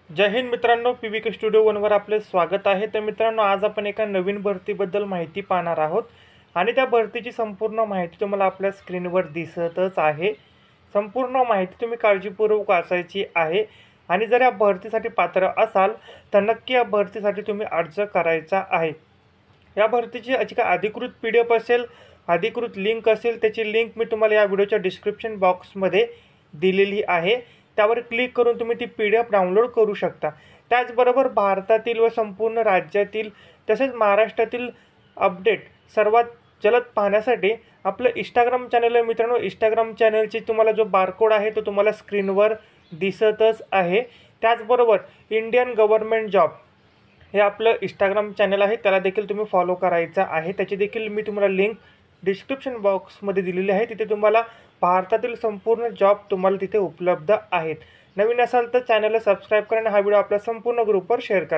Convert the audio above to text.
जय हिंद मित्रांनो, PVK studio वनवर आपले स्वागत आहे। तर मित्रांनो, आज आपण एका नवीन भरतीबद्दल माहिती पाहणार आहोत आणि त्या भरतीची संपूर्ण माहिती तुम्हाला आपल्या स्क्रीनवर दिसतच आहे। संपूर्ण माहिती तुम्ही काळजीपूर्वक वाचायची आहे आणि जर या भरतीसाठी पात्र असाल तर नक्की या भरतीसाठी तुम्ही अर्ज करायचा आहे। या भरतीची जी काय अधिकृत PDF असेल, अधिकृत लिंक असेल, त्याची लिंक मी तुम्हाला या व्हिडिओच्या डिस्क्रिप्शन बॉक्समध्ये दिलेली आहे। त्यावर क्लिक करून तुम्ही ती PDF डाउनलोड करू शकता। त्याचबरोबर भारतातील व संपूर्ण राज्यातील तसेच महाराष्ट्रातील अपडेट सर्वात जलद पाहण्यासाठी आपलं इंस्टाग्राम चॅनल आहे मित्रांनो। इंस्टाग्राम चॅनलची तुम्हाला जो बारकोड आहे तो तुम्हाला स्क्रीनवर दिसतच आहे। त्याचबरोबर इंडियन गव्हर्नमेंट जॉब हे आपलं इंस्टाग्राम चॅनल आहे, त्याला देखील तुम्ही फॉलो करायचा आहे। त्याची देखील मी तुम्हाला लिंक डिस्क्रिप्शन बॉक्समध्ये दिलेली आहे। तिथे तुम्हाला भारतातील संपूर्ण जॉब तुम्हाला तिथे उपलब्ध आहेत। नवीन असाल तर चॅनलला सबस्क्राईब करा आणि हा व्हिडिओ आपल्या संपूर्ण ग्रुपवर शेअर करा।